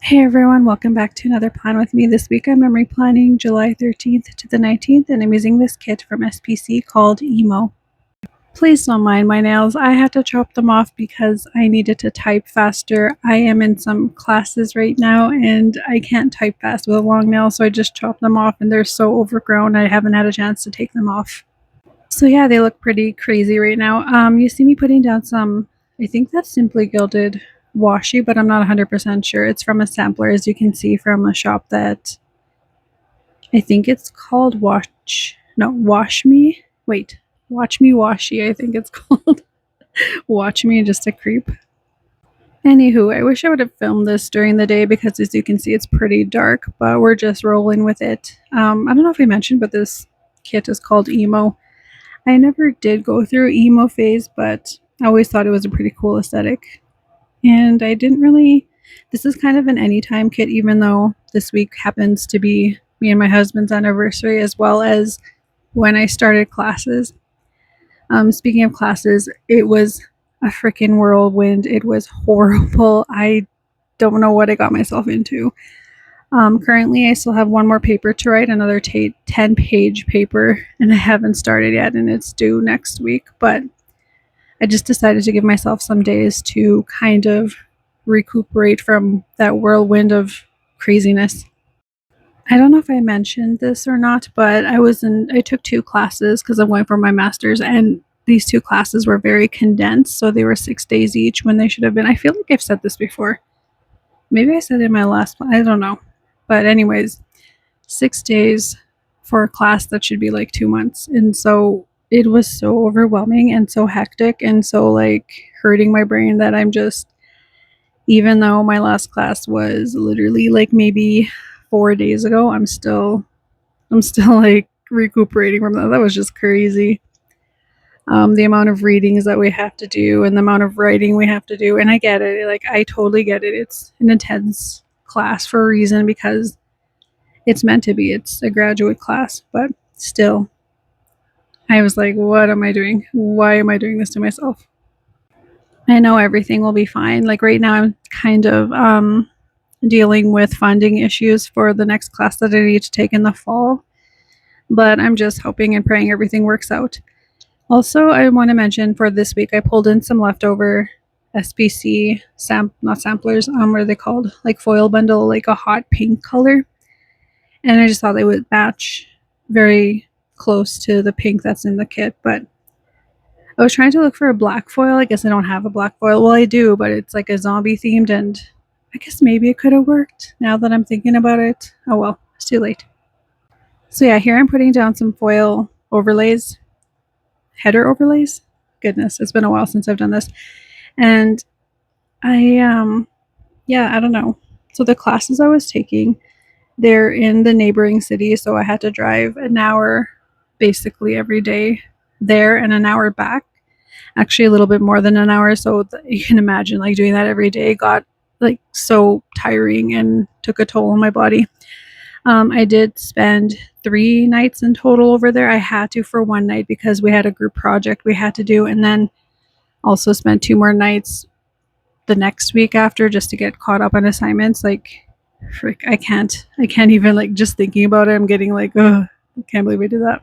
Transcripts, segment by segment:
Hey everyone, welcome back to another plan with me. This week I'm memory planning July 13th to the 19th, and I'm using this kit from SPC called Emo. Please don't mind my nails. I had to chop them off because I needed to type faster. I am in some classes right now and I can't type fast with a long nail, so I just chopped them off and they're so overgrown I haven't had a chance to take them off. So yeah, they look pretty crazy right now. You see me putting down some, I think that's Simply Gilded washi, but I'm not 100% sure. It's from a sampler, as you can see, from a shop that I think it's called Wash Me. Wait, Watch Me Washi, I think it's called. Watch Me, just a creep. Anywho, I wish I would have filmed this during the day because, as you can see, it's pretty dark, but we're just rolling with it. I don't know if I mentioned, but this kit is called Emo. I never did go through emo phase, but I always thought it was a pretty cool aesthetic. And I didn't really. This is kind of an anytime kit, even though this week happens to be me and my husband's anniversary, as well as when I started classes. Speaking of classes, it was a freaking whirlwind. It was horrible. I don't know what I got myself into. Currently, I still have one more paper to write, another 10-page paper, and I haven't started yet, and it's due next week. But I just decided to give myself some days to kind of recuperate from that whirlwind of craziness. I don't know if I mentioned this or not, but I took two classes because I'm going for my master's, and these two classes were very condensed, so they were 6 days each when they should have been. I feel like I've said this before. Maybe I said it in my last one. I don't know. But anyways, 6 days for a class that should be like 2 months. And so it was so overwhelming and so hectic and so like hurting my brain that even though my last class was literally like maybe 4 days ago, I'm still like recuperating from that. That was just crazy. The amount of readings that we have to do and the amount of writing we have to do. And I get it. Like, I totally get it. It's an intense class for a reason because it's meant to be. It's a graduate class, but still, I was like, what am I doing? Why am I doing this to myself? I know everything will be fine. Like, right now, I'm kind of dealing with funding issues for the next class that I need to take in the fall, but I'm just hoping and praying everything works out. Also, I want to mention for this week, I pulled in some leftover SPC not samplers. What are they called? Like foil bundle, like a hot pink color, and I just thought they would match very close to the pink that's in the kit. But I was trying to look for a black foil. I guess I don't have a black foil. Well, I do, but it's like a zombie themed, and I guess maybe it could have worked now that I'm thinking about it. Oh well, it's too late. So yeah, here I'm putting down some foil overlays, header overlays. Goodness, it's been a while since I've done this. And yeah, I don't know. So the classes I was taking, they're in the neighboring city, so I had to drive an hour basically every day there and an hour back. Actually, a little bit more than an hour. So you can imagine, like, doing that every day got like so tiring and took a toll on my body. I did spend 3 nights in total over there. I had to for one night because we had a group project we had to do, and then also spent 2 more nights the next week after just to get caught up on assignments. Like, frick, I can't even, like, just thinking about it, I'm getting like, ugh, I can't believe we did that.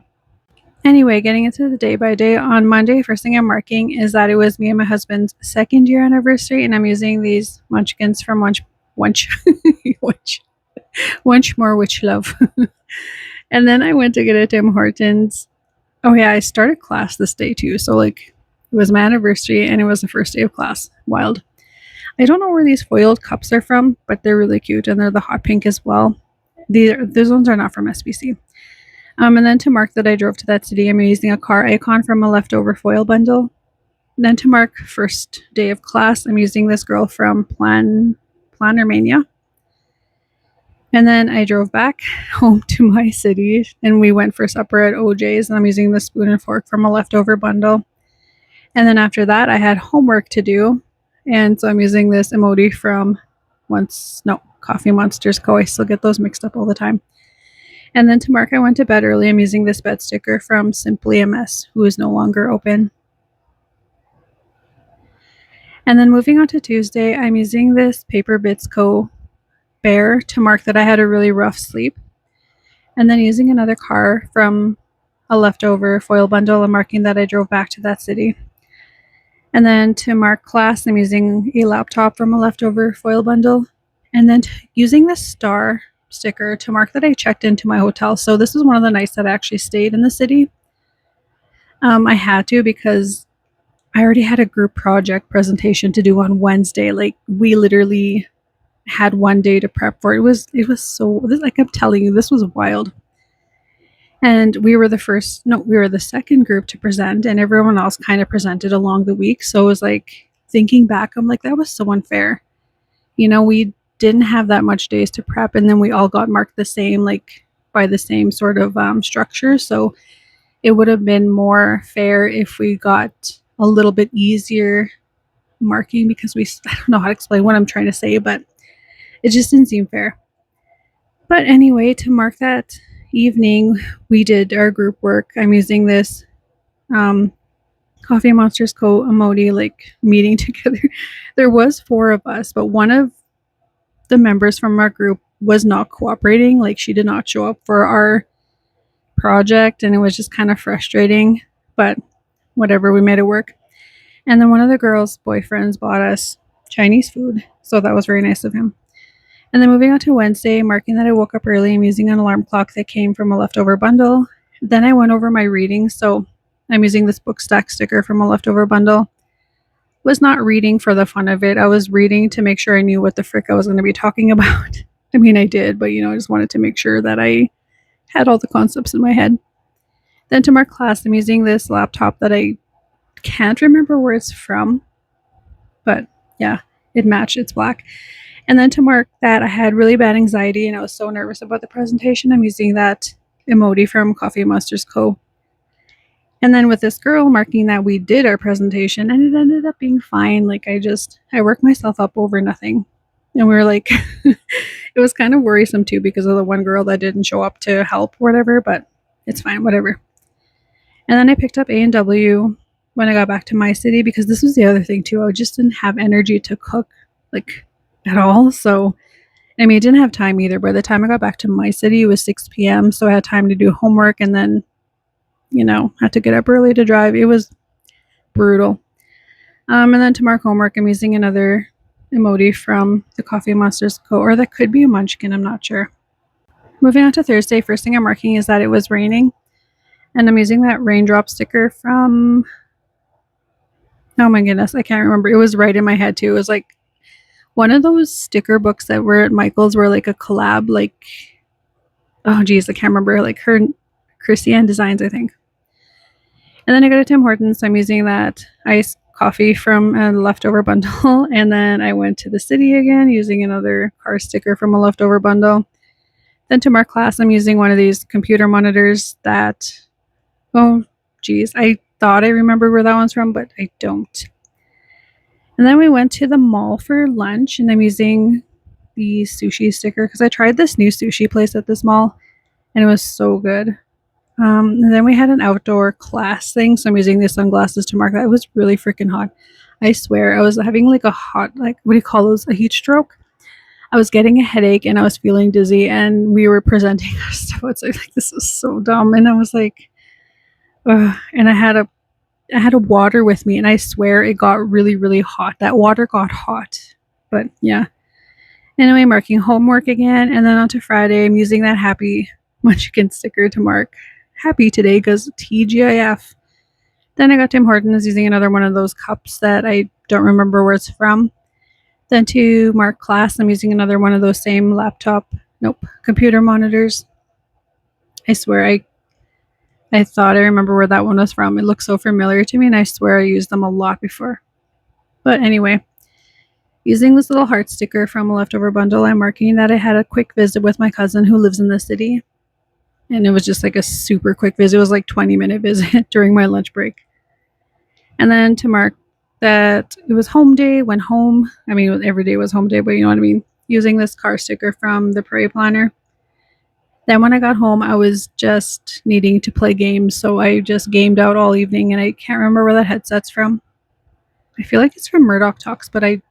Anyway, getting into the day by day, on Monday, first thing I'm marking is that it was me and my husband's second year anniversary, and I'm using these munchkins from Wunch, Wunch More Witch Love. And then I went to get a Tim Hortons. Oh yeah, I started class this day too, so like it was my anniversary and it was the first day of class. Wild. I don't know where these foiled cups are from, but they're really cute, and they're the hot pink as well. Those ones are not from SPC. And then to mark that I drove to that city, I'm using a car icon from a leftover foil bundle. And then to mark first day of class, I'm using this girl from Planner Mania. And then I drove back home to my city, and we went for supper at OJ's, and I'm using the spoon and fork from a leftover bundle. And then after that, I had homework to do, and so I'm using this emoji from Coffee Monsters Co. I still get those mixed up all the time. And then to mark I went to bed early, I'm using this bed sticker from Simply MS, who is no longer open. And then moving on to Tuesday, I'm using this Paper Bits Co. bear to mark that I had a really rough sleep. And then using another car from a leftover foil bundle and marking that I drove back to that city. And then to mark class, I'm using a laptop from a leftover foil bundle. And then using the star sticker to mark that I checked into my hotel. So this was one of the nights that I actually stayed in the city. I had to because I already had a group project presentation to do on Wednesday. Like we literally had one day to prep for it. It was so, like I'm telling you, this was wild. And we were the second group to present, and everyone else kind of presented along the week. So it was like, thinking back, I'm like, that was so unfair. We didn't have that much days to prep, and then we all got marked the same, like by the same sort of structure. So it would have been more fair if we got a little bit easier marking, because I don't know how to explain what I'm trying to say, but it just didn't seem fair. But anyway, to mark that evening, we did our group work. I'm using this Coffee Monsters Co. emoji, like meeting together. There was 4 of us, but one of the members from our group was not cooperating. Like she did not show up for our project, and it was just kind of frustrating, but whatever, we made it work. And then one of the girls' boyfriends bought us Chinese food, so that was very nice of him. And then moving on to Wednesday, marking that I woke up early, I'm using an alarm clock that came from a leftover bundle. Then I went over my reading, so I'm using this book stack sticker from a leftover bundle. Was not reading for the fun of it. I was reading to make sure I knew what the frick I was going to be talking about. I mean, I did, but I just wanted to make sure that I had all the concepts in my head. Then to mark class, I'm using this laptop that I can't remember where it's from, but yeah, it matched. It's black. And then to mark that I had really bad anxiety and I was so nervous about the presentation, I'm using that emoji from Coffee Monsters Co. And then with this girl, marking that we did our presentation, and it ended up being fine. Like I worked myself up over nothing. And we were like, it was kind of worrisome too because of the one girl that didn't show up to help or whatever, but it's fine, whatever. And then I picked up A&W when I got back to my city, because this was the other thing too. I just didn't have energy to cook like at all. So, I mean, I didn't have time either. By the time I got back to my city, it was 6 p.m. So I had time to do homework and then, had to get up early to drive. It was brutal. And then to mark homework, I'm using another emoji from the Coffee Monsters Co. Or that could be a munchkin, I'm not sure. Moving on to Thursday, first thing I'm marking is that it was raining. And I'm using that raindrop sticker from, oh my goodness, I can't remember. It was right in my head too. It was like one of those sticker books that were at Michael's were like a collab, like, oh geez, I can't remember, like her Christiane Designs, I think. And then I go to Tim Hortons, so I'm using that iced coffee from a leftover bundle. And then I went to the city again using another car sticker from a leftover bundle. Then to mark class, I'm using one of these computer monitors that, oh geez, I thought I remembered where that one's from, but I don't. And then we went to the mall for lunch, and I'm using the sushi sticker because I tried this new sushi place at this mall and it was so good. And then we had an outdoor class thing, so I'm using these sunglasses to mark that. It was really freaking hot. I swear, I was having like a hot, like, what do you call those? A heat stroke. I was getting a headache and I was feeling dizzy, and we were presenting our stuff. It's like, this is so dumb. And I was like, ugh. And I had a water with me, and I swear it got really, really hot. That water got hot. But yeah. Anyway, marking homework again, and then on to Friday, I'm using that happy munchkin sticker to mark happy today because TGIF. Then I got Tim Hortons using another one of those cups that I don't remember where it's from. Then to mark class, I'm using another one of those same computer monitors. I swear I thought I remember where that one was from. It looks so familiar to me, and I swear I used them a lot before. But anyway, using this little heart sticker from a leftover bundle, I'm marking that I had a quick visit with my cousin who lives in the city. And it was just like a super quick visit. It was like 20-minute visit during my lunch break. And then to mark that it was home day, went home. I mean, every day was home day, but you know what I mean? Using this car sticker from the Prairie Planner. Then when I got home, I was just needing to play games. So I just gamed out all evening, and I can't remember where that headset's from. I feel like it's from Murdoch Talks, but I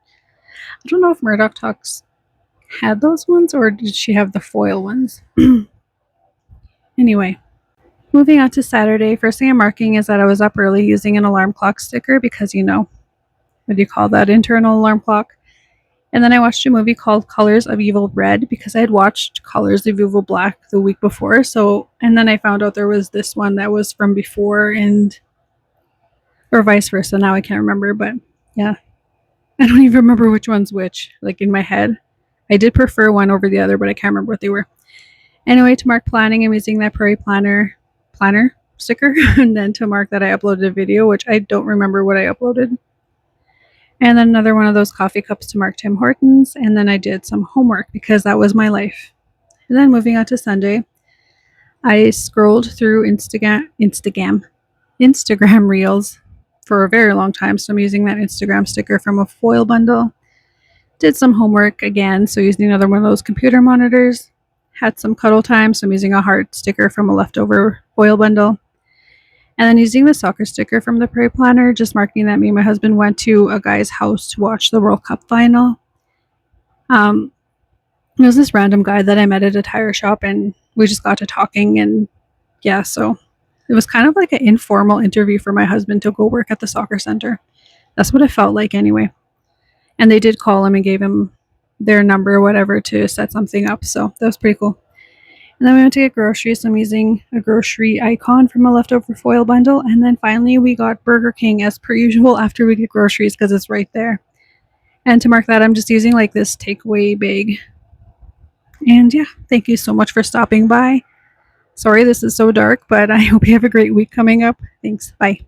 don't know if Murdoch Talks had those ones, or did she have the foil ones? Anyway, moving on to Saturday, first thing I'm marking is that I was up early using an alarm clock sticker because, what do you call that? Internal alarm clock. And then I watched a movie called Colors of Evil Red because I had watched Colors of Evil Black the week before. And then I found out there was this one that was from before or vice versa. Now I can't remember, but yeah. I don't even remember which one's which, like in my head. I did prefer one over the other, but I can't remember what they were. Anyway, to mark planning, I'm using that Prairie planner sticker. And then to mark that I uploaded a video, which I don't remember what I uploaded. And then another one of those coffee cups to mark Tim Hortons. And then I did some homework because that was my life. And then moving on to Sunday, I scrolled through Instagram Reels for a very long time. So I'm using that Instagram sticker from a foil bundle. Did some homework again, so using another one of those computer monitors. Had some cuddle time, so I'm using a heart sticker from a leftover foil bundle. And then using the soccer sticker from the Prairie Planner, just marking that me and my husband went to a guy's house to watch the World Cup final. It was this random guy that I met at a tire shop, and we just got to talking, and yeah, so it was kind of like an informal interview for my husband to go work at the soccer center. That's what it felt like anyway. And they did call him and gave him their number or whatever to set something up, so that was pretty cool. And then we went to get groceries, so I'm using a grocery icon from a leftover foil bundle. And then finally we got Burger King as per usual after we get groceries because it's right there. And to mark that, I'm just using like this takeaway bag. And yeah, thank you so much for stopping by. Sorry this is so dark, but I hope you have a great week coming up. Thanks. Bye.